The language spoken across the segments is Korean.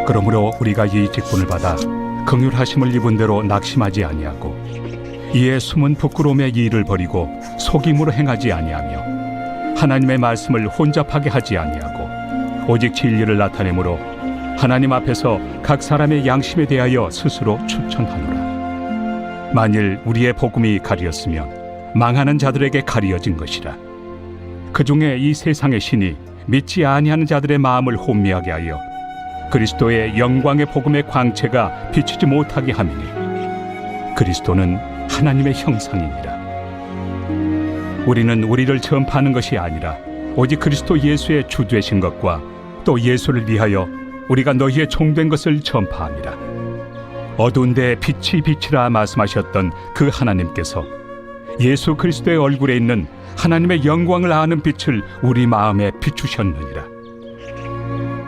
그러므로 우리가 이 직분을 받아 긍휼하심을 입은 대로 낙심하지 아니하고 이에 숨은 부끄러움의 일을 버리고 속임으로 행하지 아니하며 하나님의 말씀을 혼잡하게 하지 아니하고 오직 진리를 나타내므로 하나님 앞에서 각 사람의 양심에 대하여 스스로 추천하노라. 만일 우리의 복음이 가리었으면 망하는 자들에게 가리어진 것이라. 그 중에 이 세상의 신이 믿지 아니하는 자들의 마음을 혼미하게 하여 그리스도의 영광의 복음의 광채가 비추지 못하게 함이니 그리스도는 하나님의 형상이니라. 우리는 우리를 전파하는 것이 아니라 오직 그리스도 예수의 주 되신 것과 또 예수를 위하여 우리가 너희의 종된 것을 전파함이라. 어두운 데 빛이 빛이라 말씀하셨던 그 하나님께서 예수 그리스도의 얼굴에 있는 하나님의 영광을 아는 빛을 우리 마음에 비추셨느니라.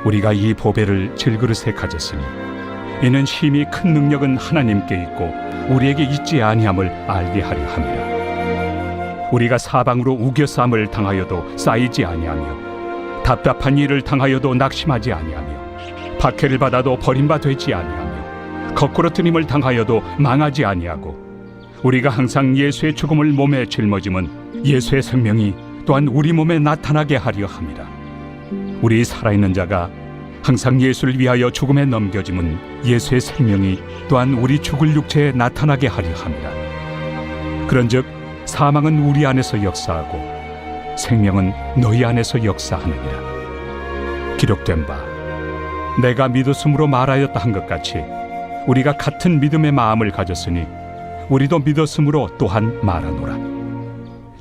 우리가 이 보배를 질그릇에 가졌으니 이는 심히 큰 능력은 하나님께 있고 우리에게 있지 아니함을 알게 하려 함이라. 우리가 사방으로 우겨싸움을 당하여도 쌓이지 아니하며 답답한 일을 당하여도 낙심하지 아니하며 박해를 받아도 버림바 되지 아니하며 거꾸로 뜨림을 당하여도 망하지 아니하고 우리가 항상 예수의 죽음을 몸에 짊어짐은 예수의 생명이 또한 우리 몸에 나타나게 하려 함이라. 우리 살아있는 자가 항상 예수를 위하여 죽음에 넘겨짐은 예수의 생명이 또한 우리 죽을 육체에 나타나게 하려 함이라. 그런즉 사망은 우리 안에서 역사하고 생명은 너희 안에서 역사하느니라. 기록된 바 내가 믿었으므로 말하였다 한 것 같이 우리가 같은 믿음의 마음을 가졌으니 우리도 믿었으므로 또한 말하노라.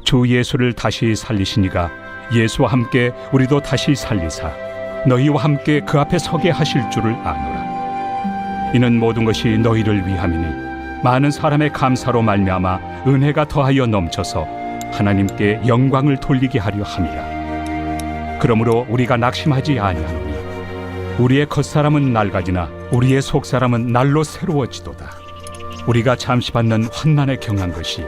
주 예수를 다시 살리시니가 예수와 함께 우리도 다시 살리사 너희와 함께 그 앞에 서게 하실 줄을 아노라. 이는 모든 것이 너희를 위함이니 많은 사람의 감사로 말미암아 은혜가 더하여 넘쳐서 하나님께 영광을 돌리게 하려 함이라. 그러므로 우리가 낙심하지 아니하노니 우리의 겉사람은 낡아지나 우리의 속사람은 날로 새로워지도다. 우리가 잠시 받는 환난에 경한 것이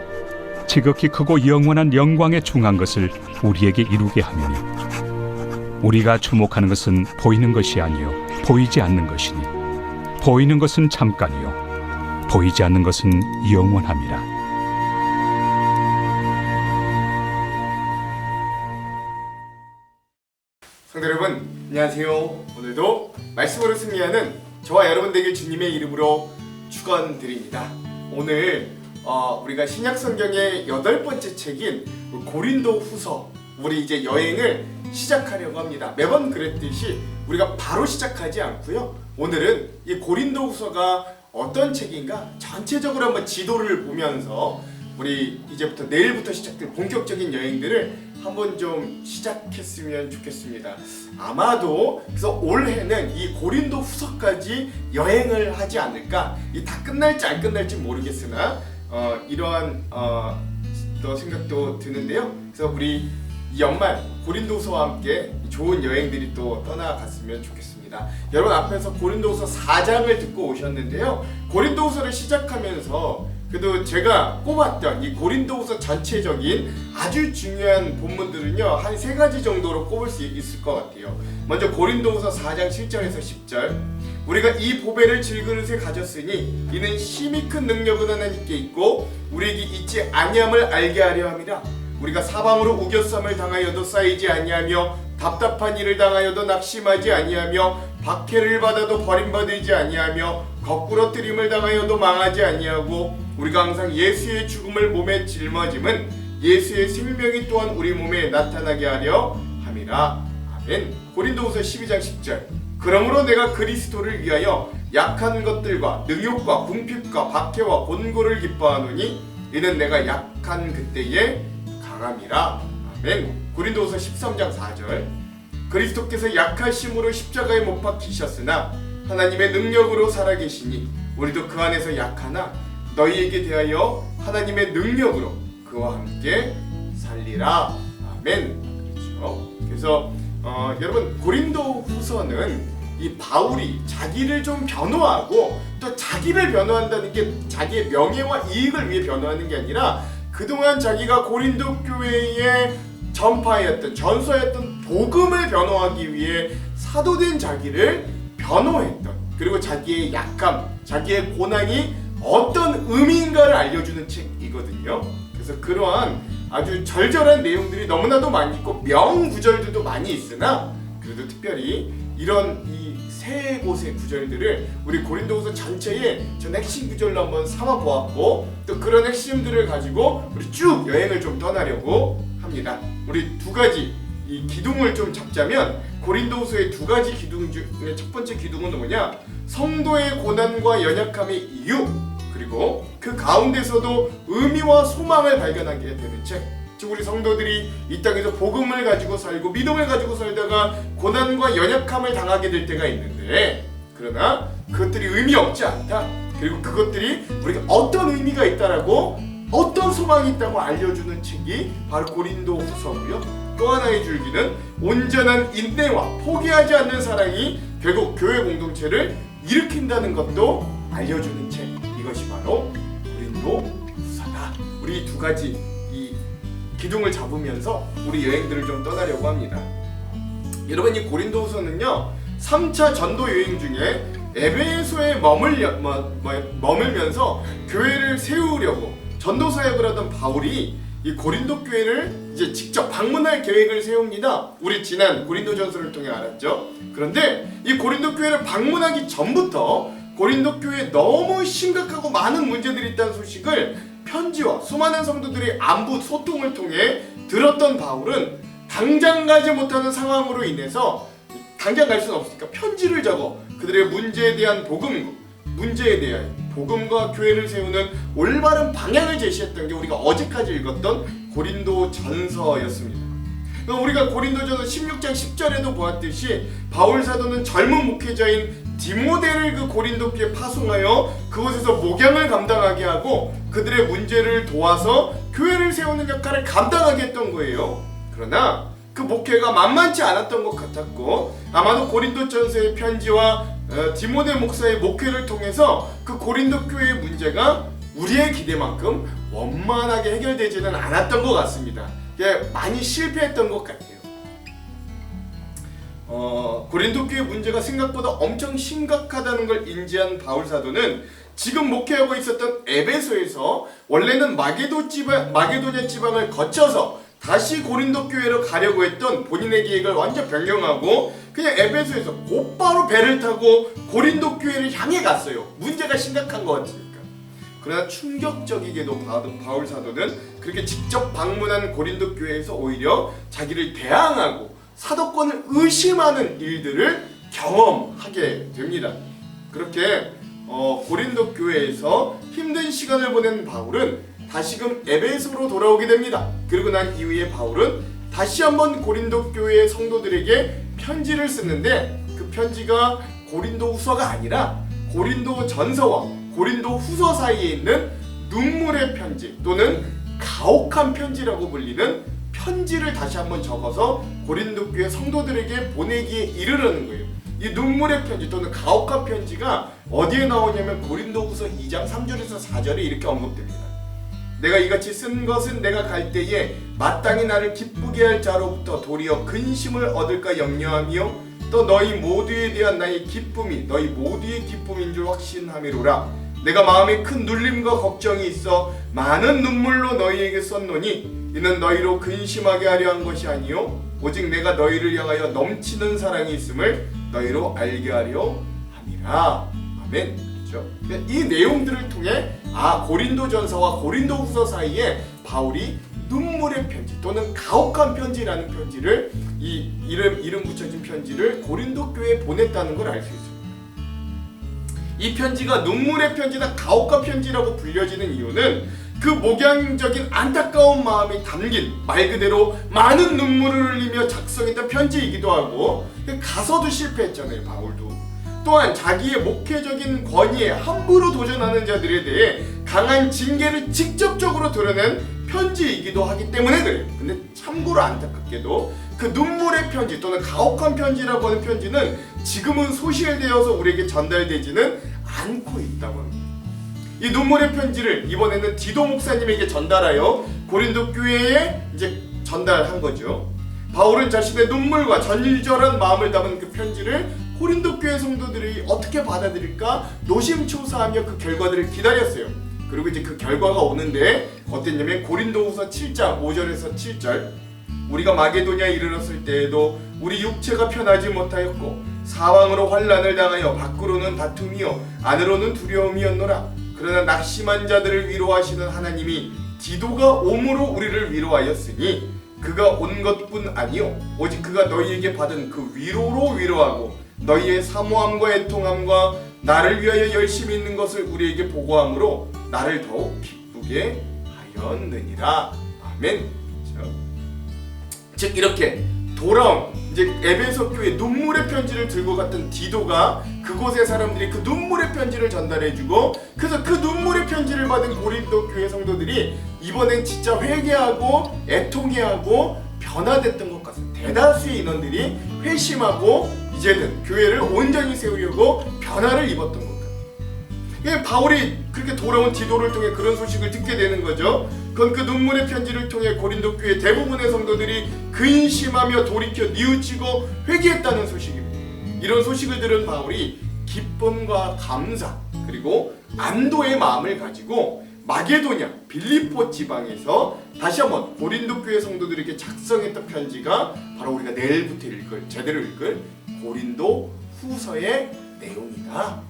지극히 크고 영원한 영광에 중한 것을 우리에게 이루게 하느니 우리가 주목하는 것은 보이는 것이 아니요 보이지 않는 것이니 보이는 것은 잠깐이요 보이지 않는 것은 영원함이라. 성도 여러분, 안녕하세요. 오늘도 말씀으로 승리하는 저와 여러분 되길 주님의 이름으로 축원드립니다. 오늘 우리가 신약 성경의 8번째 책인 고린도 후서, 우리 이제 여행을 시작하려고 합니다. 매번 그랬듯이 우리가 바로 시작하지 않고요. 오늘은 이 고린도 후서가 어떤 책인가 전체적으로 한번 지도를 보면서 우리 이제부터 내일부터 시작될 본격적인 여행들을 한번 좀 시작했으면 좋겠습니다. 아마도 그래서 올해는 이 고린도 후서까지 여행을 하지 않을까. 이 다 끝날지 안 끝날지 모르겠으나 이러한 또 생각도 드는데요. 그래서 우리 이 연말 고린도후서와 함께 좋은 여행들이 또 떠나갔으면 좋겠습니다. 여러분 앞에서 고린도후서 4장을 듣고 오셨는데요. 고린도후서를 시작하면서 그래도 제가 꼽았던 이 고린도후서 전체적인 아주 중요한 본문들은요 한 3가지 정도로 꼽을 수 있을 것 같아요. 먼저 고린도후서 4장 7절에서 10절, 우리가 이 보배를 질그릇에 가졌으니 이는 심히 큰 능력은 하나님께 있고 우리에게 있지 아니함을 알게 하려 함이라. 우리가 사방으로 우겨쌈을 당하여도 쌓이지 아니하며 답답한 일을 당하여도 낙심하지 아니하며 박해를 받아도 버림받지 아니하며 거꾸로 뜨림을 당하여도 망하지 아니하고 우리가 항상 예수의 죽음을 몸에 짊어짐은 예수의 생명이 또한 우리 몸에 나타나게 하려 함이라. 아멘. 고린도후서 12장 10절, 그러므로 내가 그리스도를 위하여 약한 것들과 능욕과 궁핍과 박해와 곤고를 기뻐하노니 이는 내가 약한 그때에 강함이라. 아멘. 고린도후서 13장 4절, 그리스도께서 약하심으로 십자가에 못 박히셨으나 하나님의 능력으로 살아계시니 우리도 그 안에서 약하나 너희에게 대하여 하나님의 능력으로 그와 함께 살리라. 아멘. 그렇죠. 그래서 여러분 고린도 후서는 이 바울이 자기를 좀 변호하고 또 자기를 변호한다는 게 자기의 명예와 이익을 위해 변호하는 게 아니라 그동안 자기가 고린도 교회에 전파하였던 전수하였던 복음을 변호하기 위해 사도된 자기를 변호했던, 그리고 자기의 약함, 자기의 고난이 어떤 의미인가를 알려주는 책이거든요. 그래서 그러한 아주 절절한 내용들이 너무나도 많이 있고 명구절들도 많이 있으나, 그래도 특별히 이런 이 세 곳의 구절들을 우리 고린도후서 전체의 전 핵심 구절로 한번 삼아 보았고, 또 그런 핵심들을 가지고 우리 쭉 여행을 좀 떠나려고 합니다. 우리 두 가지 이 기둥을 좀 잡자면, 고린도후서의 두 가지 기둥 중에 첫 번째 기둥은 뭐냐? 성도의 고난과 연약함의 이유, 그리고 그 가운데서도 의미와 소망을 발견하게 되는 책. 즉 우리 성도들이 이 땅에서 복음을 가지고 살고 믿음을 가지고 살다가 고난과 연약함을 당하게 될 때가 있는데, 그러나 그것들이 의미 없지 않다. 그리고 그것들이 우리가 어떤 의미가 있다라고, 어떤 소망이 있다고 알려주는 책이 바로 고린도후서고요. 또 하나의 줄기는 온전한 인내와 포기하지 않는 사랑이 결국 교회 공동체를 일으킨다는 것도 알려주는 책. 이것이 바로 고린도후서다. 우리 두 가지 이 기둥을 잡으면서 우리 여행들을 좀 떠나려고 합니다. 여러분, 이 고린도후서는요 3차 전도 여행 중에 에베소에 머물면서 교회를 세우려고 전도 사역을 하던 바울이 이 고린도 교회를 이제 직접 방문할 계획을 세웁니다. 우리 지난 고린도전서를 통해 알았죠. 그런데 이 고린도 교회를 방문하기 전부터 고린도 교회에 너무 심각하고 많은 문제들이 있다는 소식을 편지와 수많은 성도들의 안부 소통을 통해 들었던 바울은 당장 가지 못하는 상황으로 인해서, 당장 갈 수는 없으니까 편지를 적어 그들의 문제에 대한 문제에 대한 복음과 교회를 세우는 올바른 방향을 제시했던 게 우리가 어제까지 읽었던 고린도전서였습니다. 우리가 고린도전서 16장 10절에도 보았듯이 바울 사도는 젊은 목회자인 디모데를 그 고린도 교회에 파송하여 그곳에서 목양을 감당하게 하고 그들의 문제를 도와서 교회를 세우는 역할을 감당하게 했던 거예요. 그러나 그 목회가 만만치 않았던 것 같았고, 아마도 고린도전서의 편지와 디모데 목사의 목회를 통해서 그 고린도 교회의 문제가 우리의 기대만큼 원만하게 해결되지는 않았던 것 같습니다. 많이 실패했던 것 같아요. 고린도 교회 문제가 생각보다 엄청 심각하다는 걸 인지한 바울 사도는 지금 목회하고 있었던 에베소에서 원래는 마게도냐 지방을 거쳐서 다시 고린도 교회로 가려고 했던 본인의 계획을 완전 변경하고 그냥 에베소에서 곧바로 배를 타고 고린도 교회를 향해 갔어요. 문제가 심각한 것 같으니까. 그러나 충격적이게도 바울 사도는 그렇게 직접 방문한 고린도 교회에서 오히려 자기를 대항하고 사도권을 의심하는 일들을 경험하게 됩니다. 그렇게 고린도 교회에서 힘든 시간을 보낸 바울은 다시금 에베소로 돌아오게 됩니다. 그리고 난 이후에 바울은 다시 한번 고린도 교회 성도들에게 편지를 쓰는데, 그 편지가 고린도후서가 아니라 고린도전서와 고린도후서 사이에 있는 눈물의 편지 또는 가혹한 편지라고 불리는 편지를 다시 한번 적어서 고린도 교회 성도들에게 보내기에 이르려는 거예요. 이 눈물의 편지 또는 가혹한 편지가 어디에 나오냐면 고린도후서 2장 3절에서 4절에 이렇게 언급됩니다. 내가 이같이 쓴 것은 내가 갈 때에 마땅히 나를 기쁘게 할 자로부터 도리어 근심을 얻을까 염려하며 또 너희 모두에 대한 나의 기쁨이 너희 모두의 기쁨인 줄 확신함이로라. 내가 마음에 큰 눌림과 걱정이 있어 많은 눈물로 너희에게 썼노니 이는 너희로 근심하게 하려 한 것이 아니요 오직 내가 너희를 향하여 넘치는 사랑이 있음을 너희로 알게 하려 함이라. 아멘. 그렇죠? 이 내용들을 통해 고린도전서와 고린도후서 사이에 바울이 눈물의 편지 또는 가혹한 편지라는 편지를 이름 붙여진 편지를 고린도 교회에 보냈다는 걸 알 수 있습니다. 이 편지가 눈물의 편지나 가혹한 편지라고 불려지는 이유는 그 목양적인 안타까운 마음이 담긴 말 그대로 많은 눈물을 흘리며 작성했던 편지이기도 하고, 가서도 실패했잖아요. 바울도 또한 자기의 목회적인 권위에 함부로 도전하는 자들에 대해 강한 징계를 직접적으로 드러낸 편지이기도 하기 때문에 그래요. 근데 참고로 안타깝게도 그 눈물의 편지 또는 가혹한 편지라고 하는 편지는 지금은 소실되어서 우리에게 전달되지는 않고 있다고 합니다. 이 눈물의 편지를 이번에는 디도 목사님에게 전달하여 고린도 교회에 이제 전달한 거죠. 바울은 자신의 눈물과 절절한 마음을 담은 그 편지를 고린도 교회 성도들이 어떻게 받아들일까 노심초사하며 그 결과들을 기다렸어요. 그리고 이제 그 결과가 오는데 어땠냐면 고린도후서 7장 5절에서 7절, 우리가 마게도냐에 이르렀을 때에도 우리 육체가 편하지 못하였고 사방으로 환난을 당하여 밖으로는 다툼이요 안으로는 두려움이었노라. 그러나 낙심한 자들을 위로하시는 하나님이 디도가 옴으로 우리를 위로하였으니 그가 온 것뿐 아니요 오직 그가 너희에게 받은 그 위로로 위로하고 너희의 사모함과 애통함과 나를 위하여 열심히 있는 것을 우리에게 보고함으로 나를 더욱 기쁘게 하였느니라. 아멘. 즉 이렇게 돌아온 이제 에베소 교회 눈물의 편지를 들고 갔던 디도가 그곳의 사람들이 그 눈물의 편지를 전달해주고, 그래서 그 눈물의 편지를 받은 고린도 교회 성도들이 이번엔 진짜 회개하고 애통해하고 변화됐던 것 같습니다. 대다수의 인원들이 회심하고 이제는 교회를 온전히 세우려고 변화를 입었던 것 같아요. 바울이 그렇게 돌아온 디도를 통해 그런 소식을 듣게 되는 거죠. 그건 그 눈물의 편지를 통해 고린도 교회 대부분의 성도들이 근심하며 돌이켜 뉘우치고 회개했다는 소식입니다. 이런 소식을 들은 바울이 기쁨과 감사 그리고 안도의 마음을 가지고 마게도냐 빌립보 지방에서 다시 한번 고린도 교회 성도들에게 작성했던 편지가 바로 우리가 내일부터 제대로 읽을 고린도 후서의 내용이다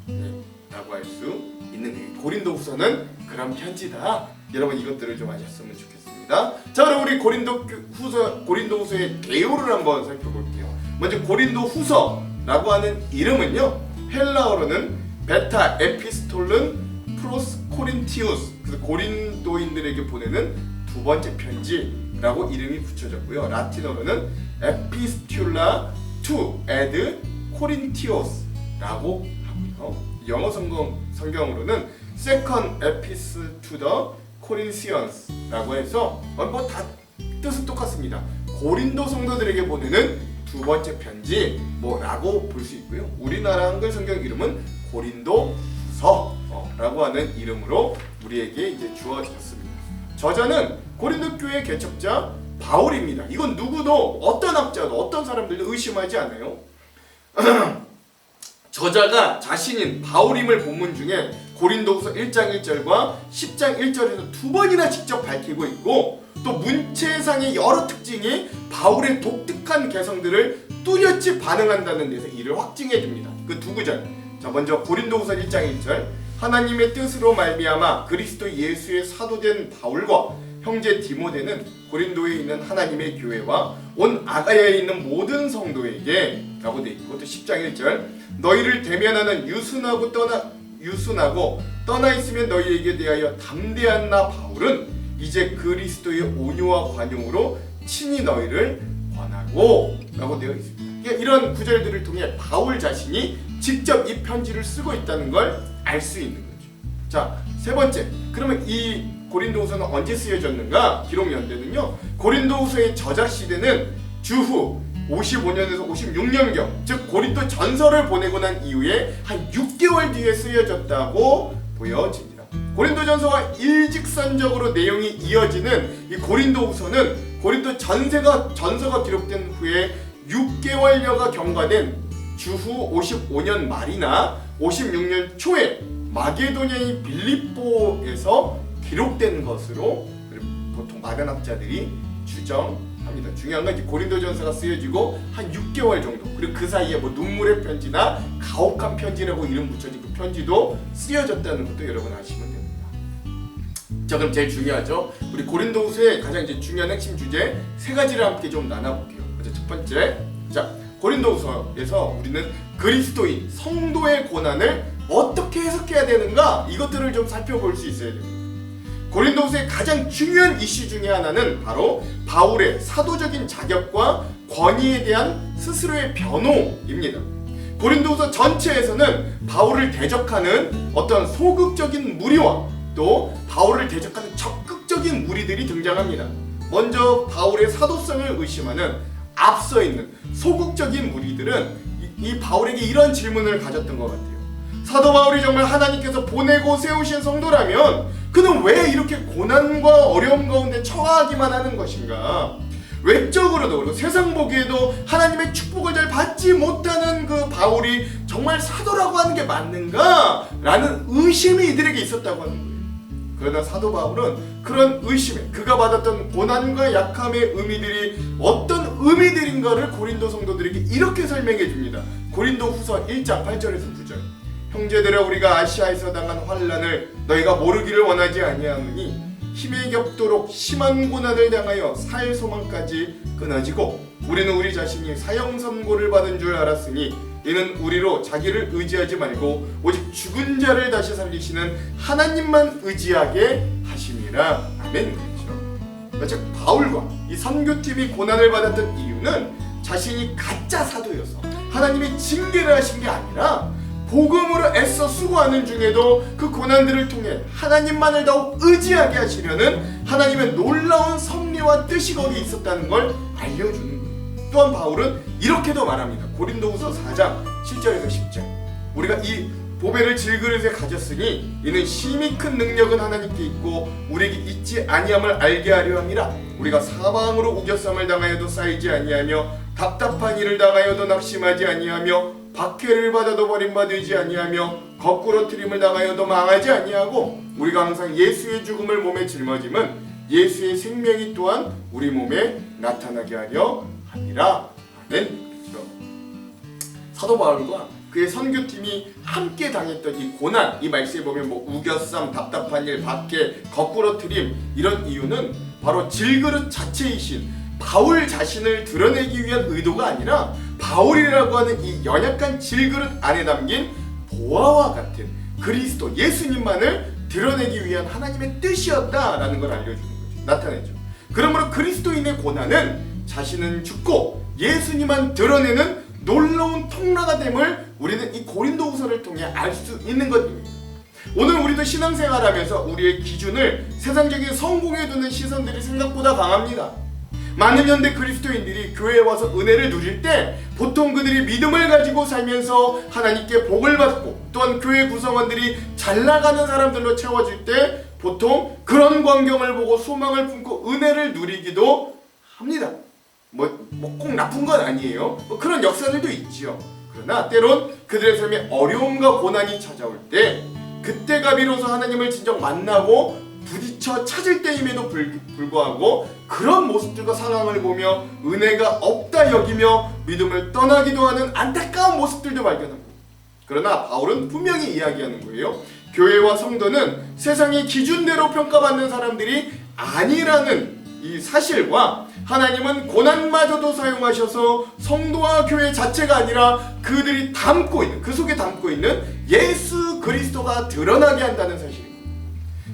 라고 할 수 있는 거예요. 고린도 후서는 그런 편지다. 여러분 이것들을 좀 아셨으면 좋겠습니다. 자, 그럼 우리 고린도 후서의 개요를 한번 살펴볼게요. 먼저 고린도 후서라고 하는 이름은요, 헬라어로는 베타 에피스톨른 프로스 코린티우스, 그래서 고린도인들에게 보내는 두 번째 편지라고 이름이 붙여졌고요. 라틴어로는 에피스툴라 투 에드 코린티오스라고 하고요. 영어 성경으로는 Second Epistle to the Corinthians라고 해서 뭐 다 뜻은 똑같습니다. 고린도 성도들에게 보내는 두 번째 편지 뭐라고 볼 수 있고요. 우리나라 한글 성경 이름은 고린도 후서라고 하는 이름으로 우리에게 이제 주어졌습니다. 저자는 고린도 교회 개척자 바울입니다. 이건 누구도 어떤 학자도 어떤 사람들도 의심하지 않아요. 저자가 자신인 바울임을 본문 중에 고린도후서 1장 1절과 10장 1절에서 두 번이나 직접 밝히고 있고, 또 문체상의 여러 특징이 바울의 독특한 개성들을 뚜렷이 반응한다는 데서 이를 확증해 줍니다. 그 두 구절. 자, 먼저 고린도후서 1장 1절. 하나님의 뜻으로 말미암아 그리스도 예수의 사도된 바울과 형제 디모데는 고린도에 있는 하나님의 교회와 온 아가야에 있는 모든 성도에게 라고 되어 있고, 또 10장 1절. 너희를 대면하는 유순하고 떠나 있으면 너희에게 대하여 담대한 나 바울은 이제 그리스도의 온유와 관용으로 친히 너희를 권하고 라고 되어 있습니다. 이런 구절들을 통해 바울 자신이 직접 이 편지를 쓰고 있다는 걸 알 수 있는 거죠. 자, 세 번째. 그러면 이 고린도후서는 언제 쓰여졌는가? 기록 연대는요, 고린도후서의 저자 시대는 주후 55년에서 56년경, 즉 고린도 전서를 보내고 난 이후에 한 6개월 뒤에 쓰여졌다고 보여집니다. 고린도 전서와 일직선적으로 내용이 이어지는 이 고린도 후서는 고린도 전서가 기록된 후에 6개월여가 경과된 주후 55년 말이나 56년 초에 마게도냐의 빌립보에서 기록된 것으로 보통 많은 학자들이 추정합니다. 중요한 건 이제 고린도전서가 쓰여지고 한 6개월 정도, 그리고 그 사이에 뭐 눈물의 편지나 가혹한 편지라고 이름 붙여진 그 편지도 쓰여졌다는 것도 여러분 아시면 됩니다. 자, 그럼 제일 중요하죠. 우리 고린도후서의 가장 이제 중요한 핵심 주제 세 가지를 함께 좀 나눠볼게요. 먼저 첫 번째, 자, 고린도후서에서 우리는 그리스도인 성도의 고난을 어떻게 해석해야 되는가, 이것들을 좀 살펴볼 수 있어야 됩니다. 고린도후서의 가장 중요한 이슈 중에 하나는 바로 바울의 사도적인 자격과 권위에 대한 스스로의 변호입니다. 고린도후서 전체에서는 바울을 대적하는 어떤 소극적인 무리와 또 바울을 대적하는 적극적인 무리들이 등장합니다. 먼저 바울의 사도성을 의심하는 앞서 있는 소극적인 무리들은 이 바울에게 이런 질문을 가졌던 것 같아요. 사도 바울이 정말 하나님께서 보내고 세우신 성도라면 그는 왜 이렇게 고난과 어려움 가운데 처하기만 하는 것인가? 외적으로도 그렇고 세상 보기에도 하나님의 축복을 잘 받지 못하는 그 바울이 정말 사도라고 하는 게 맞는가? 라는 의심이 이들에게 있었다고 하는 거예요. 그러나 사도 바울은 그런 의심에 그가 받았던 고난과 약함의 의미들이 어떤 의미들인가를 고린도 성도들에게 이렇게 설명해 줍니다. 고린도 후서 1장 8절에서 9절. 형제들아, 우리가 아시아에서 당한 환난을 너희가 모르기를 원하지 아니하노니 힘에 겹도록 심한 고난을 당하여 살 소망까지 끊어지고 우리는 우리 자신이 사형 선고를 받은 줄 알았으니 이는 우리로 자기를 의지하지 말고 오직 죽은 자를 다시 살리시는 하나님만 의지하게 하심이라. 아멘. 그렇죠? 즉 바울과 이 선교팀이 고난을 받았던 이유는 자신이 가짜 사도여서 하나님이 징계를 하신 게 아니라 복음으로 애써 수고하는 중에도 그 고난들을 통해 하나님만을 더욱 의지하게 하시려는 하나님의 놀라운 섭리와 뜻이 거기 있었다는 걸 알려주는 거예요. 또한 바울은 이렇게도 말합니다. 고린도후서 4장 7절에서 10절. 우리가 이 보배를 질그릇에 가졌으니 이는 심히 큰 능력은 하나님께 있고 우리에게 있지 아니함을 알게 하려 함이라. 우리가 사방으로 우겨쌈을 당하여도 쌓이지 아니하며 답답한 일을 당하여도 낙심하지 아니하며 박해를 받아도 버림받지 아니하며 거꾸로 트림을 당하여도 망하지 아니하고 우리가 항상 예수의 죽음을 몸에 짊어짐은 예수의 생명이 또한 우리 몸에 나타나게 하려 함이라. 아멘. 그렇죠? 사도 바울과 그의 선교팀이 함께 당했던 이 고난, 이 말씀에 보면 뭐 우겨쌈, 답답한 일, 박해, 거꾸로 트림, 이런 이유는 바로 질그릇 자체이신 바울 자신을 드러내기 위한 의도가 아니라 바울이라고 하는 이 연약한 질그릇 안에 담긴 보화와 같은 그리스도 예수님만을 드러내기 위한 하나님의 뜻이었다라는 걸 알려주는 거죠. 나타내죠. 그러므로 그리스도인의 고난은 자신은 죽고 예수님만 드러내는 놀라운 통로가 됨을 우리는 이 고린도후서를 통해 알 수 있는 것입니다. 오늘 우리도 신앙생활하면서 우리의 기준을 세상적인 성공에 두는 시선들이 생각보다 강합니다. 많은 현대 그리스도인들이 교회에 와서 은혜를 누릴 때 보통 그들이 믿음을 가지고 살면서 하나님께 복을 받고 또한 교회 구성원들이 잘 나가는 사람들로 채워질 때 보통 그런 광경을 보고 소망을 품고 은혜를 누리기도 합니다. 꼭 나쁜 건 아니에요. 그런 역사들도 있지요. 그러나 때론 그들의 삶에 어려움과 고난이 찾아올 때 그때가 비로소 하나님을 진정 만나고 부딪혀 찾을 때임에도 불구하고 그런 모습들과 상황을 보며 은혜가 없다 여기며 믿음을 떠나기도 하는 안타까운 모습들도 발견합니다. 그러나 바울은 분명히 이야기하는 거예요. 교회와 성도는 세상의 기준대로 평가받는 사람들이 아니라는 이 사실과 하나님은 고난마저도 사용하셔서 성도와 교회 자체가 아니라 그들이 담고 있는, 그 속에 담고 있는 예수 그리스도가 드러나게 한다는 사실입니다.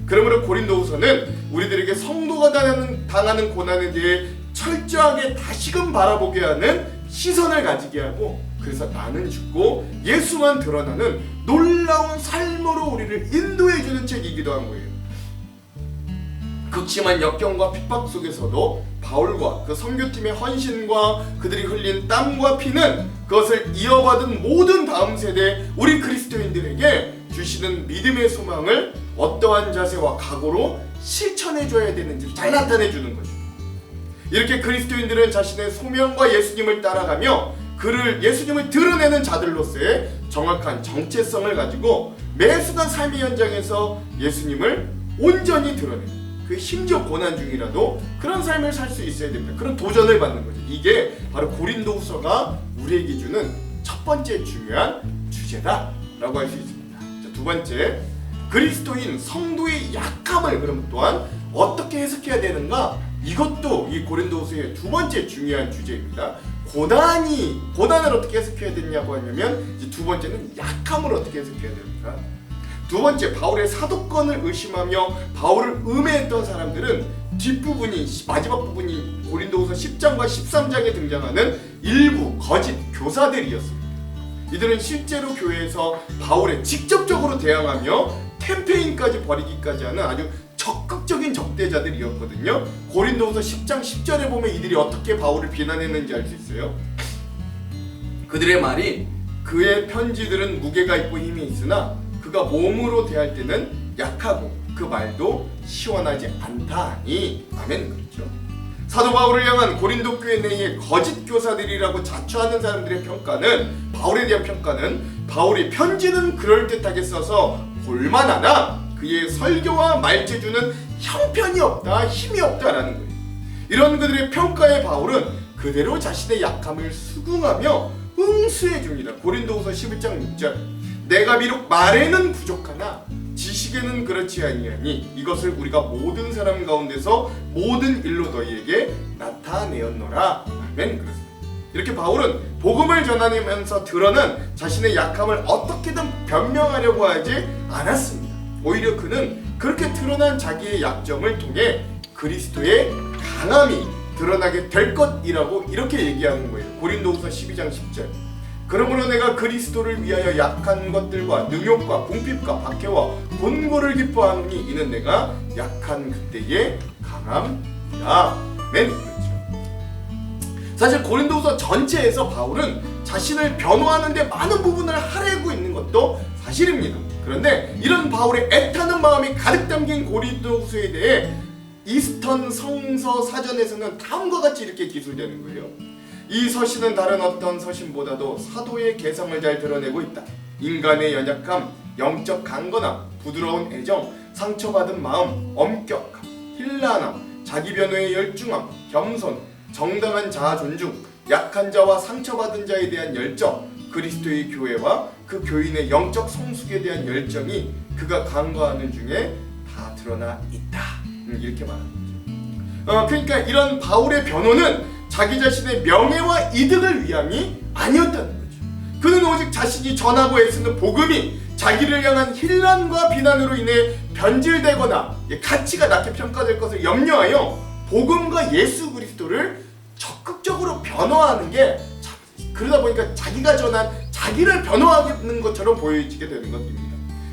그러므로 고린도후서는 우리들에게 성도가 당하는 고난에 대해 철저하게 다시금 바라보게 하는 시선을 가지게 하고, 그래서 나는 죽고 예수만 드러나는 놀라운 삶으로 우리를 인도해주는 책이기도 한 거예요. 극심한 역경과 핍박 속에서도 바울과 그 선교팀의 헌신과 그들이 흘린 땀과 피는 그것을 이어받은 모든 다음 세대 우리 그리스도인들에게 주시는 믿음의 소망을 어떠한 자세와 각오로 실천해줘야 되는지 잘 나타내주는 거죠. 이렇게 그리스도인들은 자신의 소명과 예수님을 따라가며 예수님을 드러내는 자들로서의 정확한 정체성을 가지고 매 순간 삶의 현장에서 예수님을 온전히 드러내는, 그 심지어 고난 중이라도 그런 삶을 살 수 있어야 됩니다. 그런 도전을 받는 거죠. 이게 바로 고린도후서가 우리에게 주는 첫 번째 중요한 주제다라고 할 수 있습니다. 자, 두 번째, 그리스도인 성도의 약함을 그럼 또한 어떻게 해석해야 되는가? 이것도 이 고린도후서의 두 번째 중요한 주제입니다. 고난을 어떻게 해석해야 되냐고 하냐면 이제 두 번째는 약함을 어떻게 해석해야 됩니까? 두 번째, 바울의 사도권을 의심하며 바울을 음해했던 사람들은 뒷부분이, 마지막 부분이 고린도후서 10장과 13장에 등장하는 일부 거짓 교사들이었습니다. 이들은 실제로 교회에서 바울에 직접적으로 대항하며 캠페인까지 벌이기까지 하는 아주 적극적인 적대자들이었거든요. 고린도후서 10장 10절에 보면 이들이 어떻게 바울을 비난했는지 알 수 있어요. 그들의 말이 그의 편지들은 무게가 있고 힘이 있으나 그가 몸으로 대할 때는 약하고 그 말도 시원하지 않다 하니. 아멘. 그렇죠. 사도 바울을 향한 고린도 교회 내의 거짓 교사들이라고 자처하는 사람들의 평가는, 바울에 대한 평가는, 바울이 편지는 그럴듯하게 써서 볼만하나 그의 설교와 말재주는 형편이 없다, 힘이 없다라는 거예요. 이런 그들의 평가에 바울은 그대로 자신의 약함을 수긍하며 응수해 줍니다. 고린도후서 11장 6절, 내가 비록 말에는 부족하나 지식에는 그렇지 아니하니 이것을 우리가 모든 사람 가운데서 모든 일로 너희에게 나타내었노라. 아멘. 그렇습니다. 이렇게 바울은 복음을 전하면서 드러난 자신의 약함을 어떻게든 변명하려고 하지 않았습니다. 오히려 그는 그렇게 드러난 자기의 약점을 통해 그리스도의 강함이 드러나게 될 것이라고 이렇게 얘기하는 거예요. 고린도후서 12장 10절, 그러므로 내가 그리스도를 위하여 약한 것들과 능욕과 궁핍과 박해와 곤고를 기뻐하노니 이는 내가 약한 그때의 강함이라. 아멘. 그렇죠. 사실 고린도후서 전체에서 바울은 자신을 변호하는데 많은 부분을 할애하고 있는 것도 사실입니다. 그런데 이런 바울의 애타는 마음이 가득 담긴 고린도후서에 대해 이스턴 성서 사전에서는 다음과 같이 이렇게 기술되는 거예요. 이 서신은 다른 어떤 서신보다도 사도의 개성을 잘 드러내고 있다. 인간의 연약함, 영적 강건함, 부드러운 애정, 상처받은 마음, 엄격함, 힐난함, 자기 변호의 열중함, 겸손, 정당한 자아 존중, 약한 자와 상처받은 자에 대한 열정, 그리스도의 교회와 그 교인의 영적 성숙에 대한 열정이 그가 간과하는 중에 다 드러나 있다. 이렇게 말하는 거죠. 그러니까 이런 바울의 변호는 자기 자신의 명예와 이득을 위함이 아니었다는 거죠. 그는 오직 자신이 전하고 애쓰는 복음이 자기를 향한 힐난과 비난으로 인해 변질되거나 가치가 낮게 평가될 것을 염려하여 복음과 예수 그리스도를 적극적으로 변호하는 게, 그러다 보니까 자기가 전한 자기를 변호하는 것처럼 보여지게 되는 것입니다.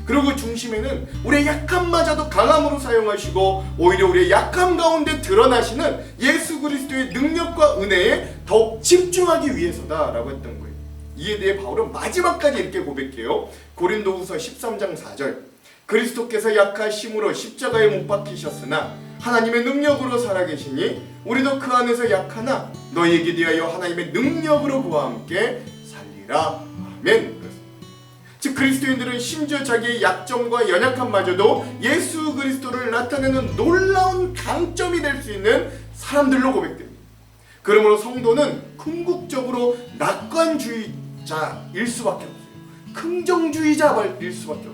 그리고 그 중심에는 우리의 약함마저도 강함으로 사용하시고 오히려 우리의 약함 가운데 드러나시는 예수 그리스도의 능력과 은혜에 더욱 집중하기 위해서다라고 했던 거예요. 이에 대해 바울은 마지막까지 이렇게 고백해요. 고린도후서 13장 4절, 그리스도께서 약하심으로 십자가에 못 박히셨으나 하나님의 능력으로 살아계시니 우리도 그 안에서 약하나 너희에게 대하여 하나님의 능력으로 그와 함께 살리라. 아멘. 즉 그리스도인들은 심지어 자기의 약점과 연약함마저도 예수 그리스도를 나타내는 놀라운 강점이 될 수 있는 사람들로 고백됩니다. 그러므로 성도는 궁극적으로 낙관주의자일 수밖에 없어요. 긍정주의자일 수밖에 없어요.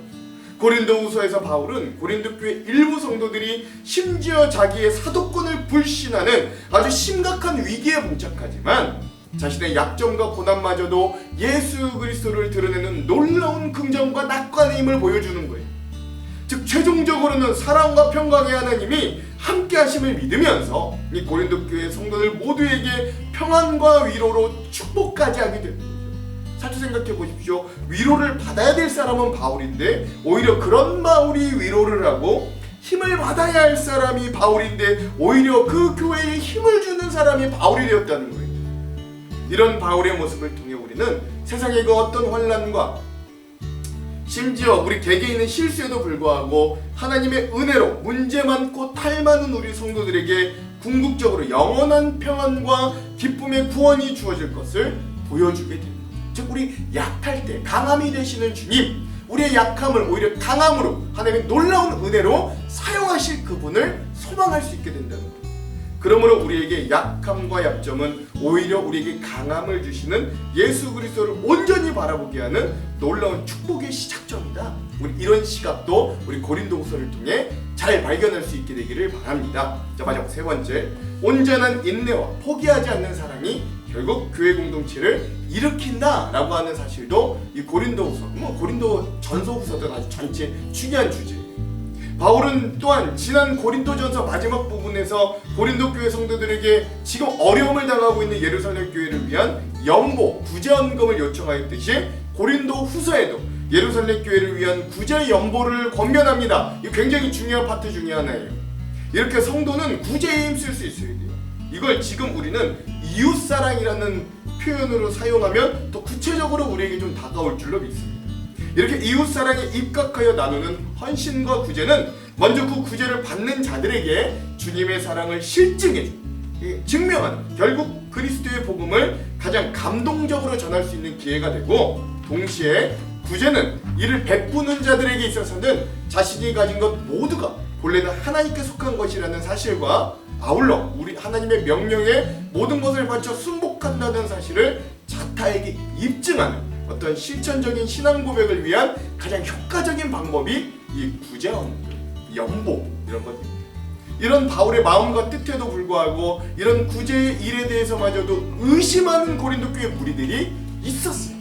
고린도후서에서 바울은 고린도 교회 일부 성도들이 심지어 자기의 사도권을 불신하는 아주 심각한 위기에 봉착하지만 자신의 약점과 고난마저도 예수 그리스도를 드러내는 놀라운 긍정과 낙관의 힘을 보여주는 거예요. 즉 최종적으로는 사랑과 평강의 하나님이 함께 하심을 믿으면서 이 고린도 교회 성도들 모두에게 평안과 위로로 축복까지 하게 되는 거죠. 살짝 생각해 보십시오. 위로를 받아야 될 사람은 바울인데 오히려 그런 바울이 위로를 하고, 힘을 받아야 할 사람이 바울인데 오히려 그 교회에 힘을 주는 사람이 바울이 되었다는 거예요. 이런 바울의 모습을 통해 우리는 세상의 그 어떤 환난과 심지어 우리 개개인의 실수에도 불구하고 하나님의 은혜로 문제 많고 탈 많은 우리 성도들에게 궁극적으로 영원한 평안과 기쁨의 구원이 주어질 것을 보여주게 됩니다. 즉 우리 약할 때 강함이 되시는 주님, 우리의 약함을 오히려 강함으로 하나님의 놀라운 은혜로 사용하실 그분을 소망할 수 있게 된다는 거예요. 그러므로 우리에게 약함과 약점은 오히려 우리에게 강함을 주시는 예수 그리스도를 온전히 바라보게 하는 놀라운 축복의 시작점이다. 우리 이런 시각도 우리 고린도후서를 통해 잘 발견할 수 있게 되기를 바랍니다. 자, 마지막 세 번째, 온전한 인내와 포기하지 않는 사랑이 결국 교회 공동체를 일으킨다라고 하는 사실도 이 고린도후서, 고린도 전서후서도 아주 전체 중요한 주제예요. 바울은 또한 지난 고린도전서 마지막 부분에서 고린도 교회 성도들에게 지금 어려움을 당하고 있는 예루살렘 교회를 위한 연보, 구제헌금을 요청하였듯이 고린도 후서에도 예루살렘 교회를 위한 구제 연보를 권면합니다. 이 굉장히 중요한 파트 중에 하나예요. 이렇게 성도는 구제에 힘쓸 수 있어야 돼요. 이걸 지금 우리는 이웃사랑이라는 표현으로 사용하면 더 구체적으로 우리에게 좀 다가올 줄로 믿습니다. 이렇게 이웃사랑에 입각하여 나누는 헌신과 구제는 먼저 그 구제를 받는 자들에게 주님의 사랑을 실증해주고 증명하는, 결국 그리스도의 복음을 가장 감동적으로 전할 수 있는 기회가 되고, 동시에 구제는 이를 베푸는 자들에게 있어서는 자신이 가진 것 모두가 본래는 하나님께 속한 것이라는 사실과 아울러 우리 하나님의 명령에 모든 것을 바쳐 순복한다는 사실을 자타에게 입증하는 어떤 실천적인 신앙 고백을 위한 가장 효과적인 방법이 이 구제와 연복 이런 것입니다. 이런 바울의 마음과 뜻에도 불구하고 이런 구제의 일에 대해서마저도 의심하는 고린도 교회 무리들이 있었어요.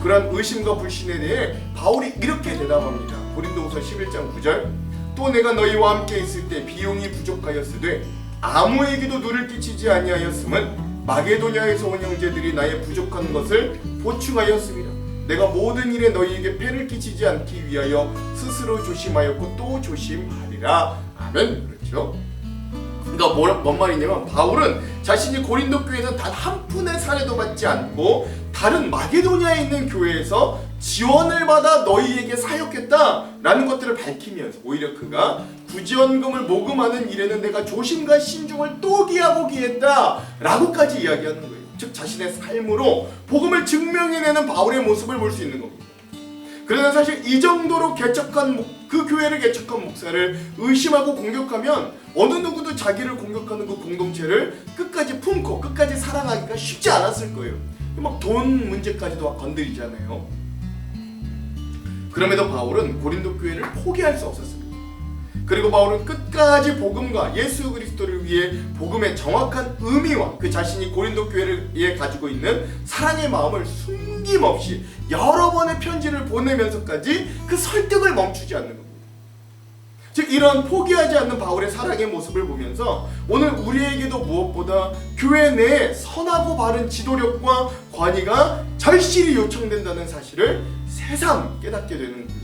그러한 의심과 불신에 대해 바울이 이렇게 대답합니다. 고린도후서 11장 9절, 또 내가 너희와 함께 있을 때 비용이 부족하였으되 아무에게도 누를 끼치지 아니하였음은 마게도냐에서 온 형제들이 나의 부족한 것을 보충하였습니다. 내가 모든 일에 너희에게 폐를 끼치지 않기 위하여 스스로 조심하였고 또 조심하리라. 아멘. 그렇죠? 그러니까 뭔 말이냐면 바울은 자신이 고린도 교회에서 단 한 푼의 사례도 받지 않고 다른 마게도냐에 있는 교회에서 지원을 받아 너희에게 사역했다라는 것들을 밝히면서 오히려 그가 구지원금을 모금하는 일에는 내가 조심과 신중을 또 기하고 기했다라고까지 이야기하는 거예요. 즉 자신의 삶으로 복음을 증명해내는 바울의 모습을 볼 수 있는 겁니다. 그러나 사실 이 정도로 개척한 그 교회를 개척한 목사를 의심하고 공격하면 어느 누구도 자기를 공격하는 그 공동체를 끝까지 품고 끝까지 사랑하기가 쉽지 않았을 거예요. 막 돈 문제까지도 건드리잖아요. 그럼에도 바울은 고린도 교회를 포기할 수 없었습니다. 그리고 바울은 끝까지 복음과 예수 그리스도를 위해 복음의 정확한 의미와 그 자신이 고린도 교회에 가지고 있는 사랑의 마음을 숨김없이 여러 번의 편지를 보내면서까지 그 설득을 멈추지 않는 겁니다. 즉 이런 포기하지 않는 바울의 사랑의 모습을 보면서 오늘 우리에게도 무엇보다 교회 내에 선하고 바른 지도력과 관의가 절실히 요청된다는 사실을 새삼 깨닫게 되는 겁니다.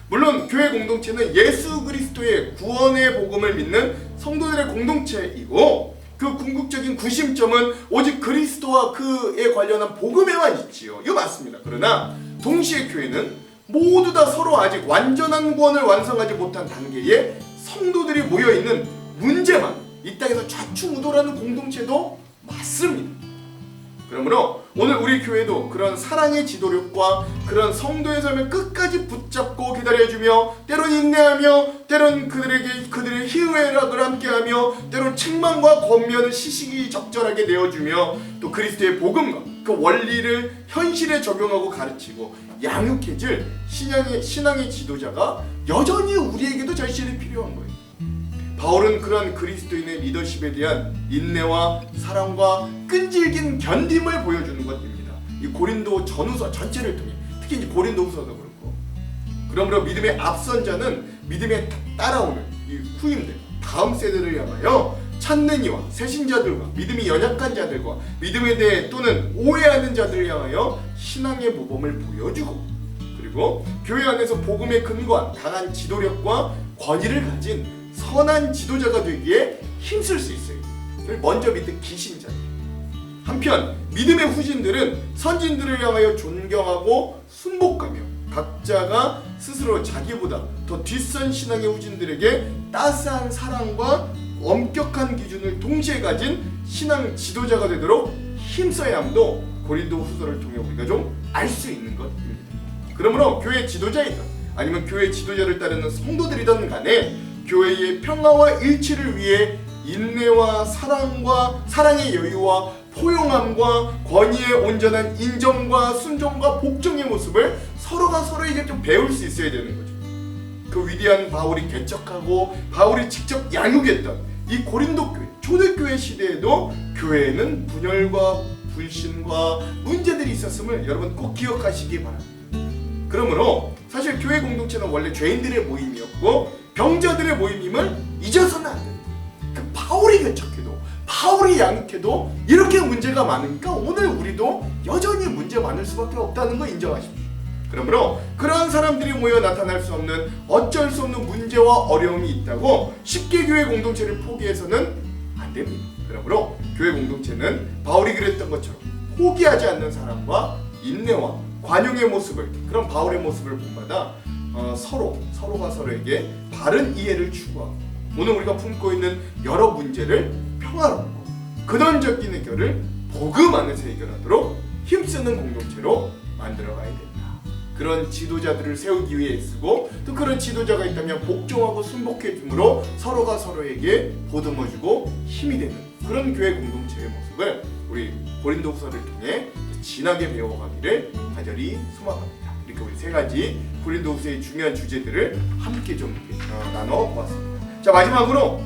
물론 교회 공동체는 예수 그리스도의 구원의 복음을 믿는 성도들의 공동체이고 그 궁극적인 구심점은 오직 그리스도와 그에 관련한 복음에만 있지요. 이거 맞습니다. 그러나 동시에 교회는 모두 다 서로 아직 완전한 구원을 완성하지 못한 단계에 성도들이 모여있는 문제만 이 땅에서 좌충우돌하는 공동체도 맞습니다. 그러므로 오늘 우리 교회도 그런 사랑의 지도력과 그런 성도의 삶을 끝까지 붙잡고 기다려주며 때론 인내하며 때론 그들의 희애락을 함께하며 때론 책망과 권면을 시시적절하게 내어주며 또 그리스도의 복음과 그 원리를 현실에 적용하고 가르치고 양육해줄 신앙의 지도자가 여전히 우리에게도 절실히 필요한 거예요. 바울은 그런 그리스도인의 리더십에 대한 인내와 사랑과 끈질긴 견딤을 보여주는 것입니다. 이 고린도 전후서 전체를 통해 특히 이제 고린도후서도 그렇고 그러므로 믿음의 앞선 자는 믿음에 따라오는 이 후임들 다음 세대를 향하여 찾는 이와 새신자들과 믿음이 연약한 자들과 믿음에 대해 또는 오해하는 자들을 향하여 신앙의 모범을 보여주고 그리고 교회 안에서 복음에 근거한 강한 지도력과 권위를 가진 선한 지도자가 되기에 힘쓸 수 있어요. 먼저 밑에 기신자들. 한편 믿음의 후진들은 선진들을 향하여 존경하고 순복하며 각자가 스스로 자기보다 더 뒷선 신앙의 후진들에게 따스한 사랑과 엄격한 기준을 동시에 가진 신앙 지도자가 되도록 힘써야 함도 고린도 후서를 통해 우리가 좀 알 수 있는 것입니다. 그러므로 교회 지도자이든 아니면 교회 지도자를 따르는 성도들이든 간에 교회의 평화와 일치를 위해 인내와 사랑과 사랑의 여유와 포용함과 권위의 온전한 인정과 순종과 복종의 모습을 서로가 서로에게 좀 배울 수 있어야 되는 거죠. 그 위대한 바울이 개척하고 바울이 직접 양육했던 이 고린도 교회, 초대교회 시대에도 교회에는 분열과 불신과 문제들이 있었음을 여러분 꼭 기억하시기 바랍니다. 그러므로 사실 교회 공동체는 원래 죄인들의 모임이었고 병자들의 모임임을 잊어서는 안 됩니다. 그 바울이 개척해도 바울이 양육해도 이렇게 문제가 많으니까 오늘 우리도 여전히 문제 많을 수밖에 없다는 거 인정하십시오. 그러므로 그런 사람들이 모여 나타날 수 없는 어쩔 수 없는 문제와 어려움이 있다고 쉽게 교회 공동체를 포기해서는 안 됩니다. 그러므로 교회 공동체는 바울이 그랬던 것처럼 포기하지 않는 사랑과 인내와 관용의 모습을 그런 바울의 모습을 본받아 서로가 서로에게 바른 이해를 추구하고 오늘 우리가 품고 있는 여러 문제를 평화롭고 근원적인 해결을 복음 안에서 해결하도록 힘쓰는 공동체로 만들어가야 된다. 그런 지도자들을 세우기 위해 애쓰고 또 그런 지도자가 있다면 복종하고 순복해줌으로 서로가 서로에게 보듬어주고 힘이 되는 그런 교회 공동체의 모습을 우리 고린도후서를 통해 진하게 배워가기를 간절히 소망합니다. 이렇게 우리 세 가지 고린도후서의 중요한 주제들을 함께 좀 나눠보았습니다. 자, 마지막으로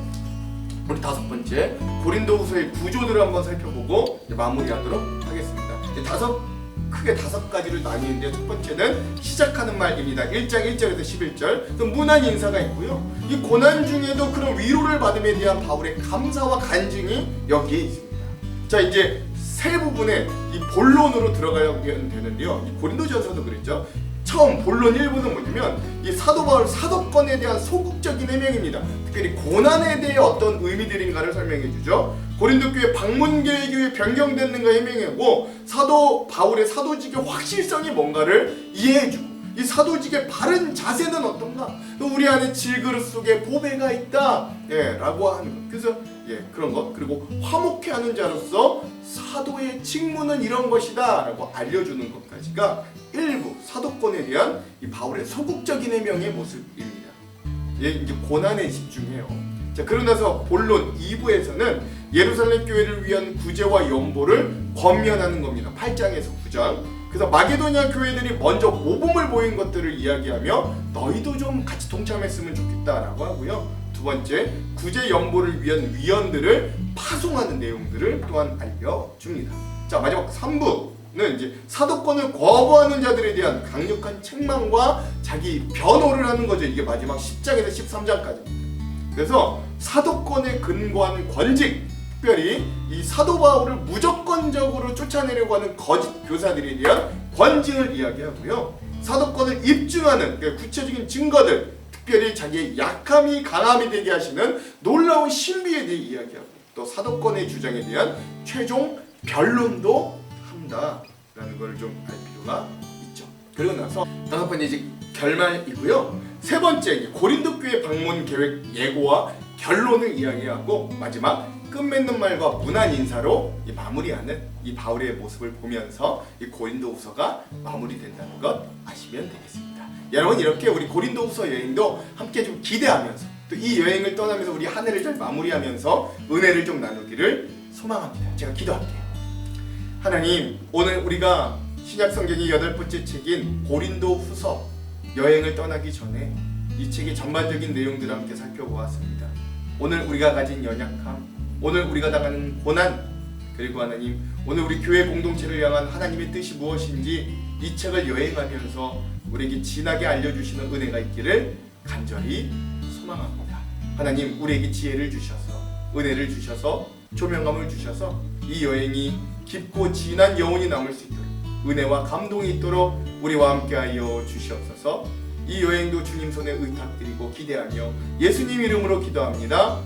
우리 다섯 번째 고린도후서의 구조들을 한번 살펴보고 마무리하도록 하겠습니다. 크게 다섯 가지를 나뉘는데 첫 번째는 시작하는 말입니다. 1장 1절에서 11절. 또 문안 인사가 있고요. 이 고난 중에도 그런 위로를 받음에 대한 바울의 감사와 간증이 여기에 있습니다. 자, 이제 세 부분의 이 본론으로 들어가면 되는데요. 이 고린도전서도 그랬죠. 처음 본론 1부는 뭐냐면 이 사도 바울 사도권에 대한 소극적인 해명입니다. 특별히 고난에 대해 어떤 의미들인가를 설명해 주죠. 고린도 교회 방문 계획이 변경됐는가 해명하고 사도 바울의 사도직의 확실성이 뭔가를 이해해 주고 이 사도직의 바른 자세는 어떤가? 또 우리 안에 질그릇 속에 보배가 있다. 라고 하는 것. 그래서 그런 것. 그리고 화목해 하는 자로서 사도의 직무는 이런 것이다 라고 알려주는 것까지가 일부 사도권에 대한 이 바울의 소극적인 해명의 모습입니다. 이제 고난에 집중해요. 자, 그러고 나서 본론 2부에서는 예루살렘 교회를 위한 구제와 연보를 권면하는 겁니다. 8장에서 9장. 그래서 마게도냐 교회들이 먼저 모범을 보인 것들을 이야기하며 너희도 좀 같이 동참했으면 좋겠다라고 하고요. 두 번째, 구제 연보를 위한 위원들을 파송하는 내용들을 또한 알려줍니다. 자, 마지막 3부는 이제 사도권을 거부하는 자들에 대한 강력한 책망과 자기 변호를 하는 거죠. 이게 마지막 10장에서 13장까지. 그래서 사도권에 근거한 권직, 특별히 이 사도 바울을 무조건적으로 쫓아내려고 하는 거짓 교사들에 대한 권징을 이야기하고요. 사도권을 입증하는 구체적인 증거들, 특별히 자기의 약함이 강함이 되게 하시는 놀라운 신비에 대해 이야기하고 또 사도권의 주장에 대한 최종 변론도 한다라는 걸 좀 알 필요가 있죠. 그리고 나서 다섯 번째 이제 결말이고요. 세 번째 고린도 교회 방문 계획 예고와 결론을 이야기하고 마지막 끝맺는 말과 문안 인사로 마무리하는 이 바울의 모습을 보면서 이 고린도후서가 마무리된다는 것 아시면 되겠습니다. 여러분, 이렇게 우리 고린도후서 여행도 함께 좀 기대하면서 또 이 여행을 떠나면서 우리 한 해를 잘 마무리하면서 은혜를 좀 나누기를 소망합니다. 제가 기도할게요. 하나님, 오늘 우리가 신약성경의 8번째 책인 고린도후서 여행을 떠나기 전에 이 책의 전반적인 내용들을 함께 살펴보았습니다. 오늘 우리가 가진 연약함, 오늘 우리가 당하는 고난, 그리고 하나님 오늘 우리 교회 공동체를 향한 하나님의 뜻이 무엇인지 이 책을 여행하면서 우리에게 진하게 알려주시는 은혜가 있기를 간절히 소망합니다. 하나님, 우리에게 지혜를 주셔서 은혜를 주셔서 조명감을 주셔서 이 여행이 깊고 진한 여운이 남을 수 있도록 은혜와 감동이 있도록 우리와 함께하여 주시옵소서. 이 여행도 주님 손에 의탁드리고 기대하며 예수님 이름으로 기도합니다.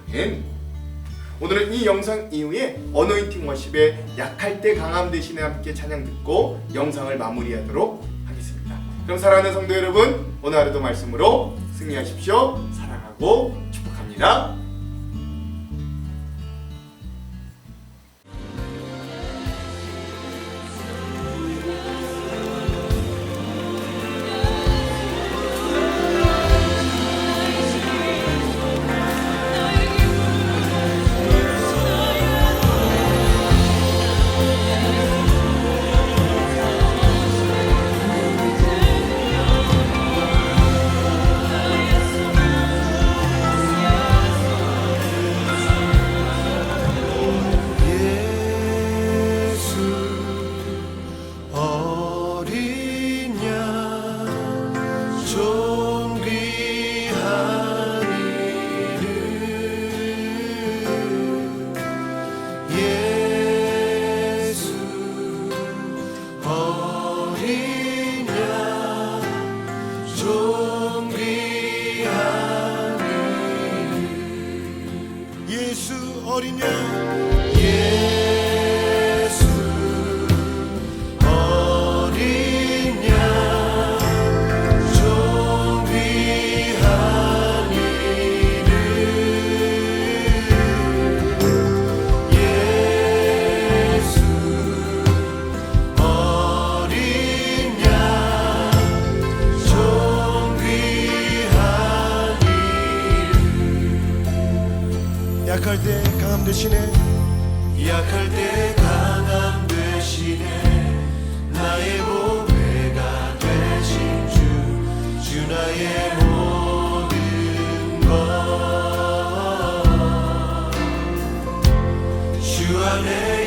아멘. 오늘은 이 영상 이후에 어노인팅 워십의 약할 때 강함 대신에 함께 찬양 듣고 영상을 마무리하도록 하겠습니다. 그럼 사랑하는 성도 여러분, 오늘 하루도 말씀으로 승리하십시오. 사랑하고 축복합니다. 어린 양 되시네 약할 때 강함 되시네 나의 보배가 되신 주 나의 모든 것 주 안에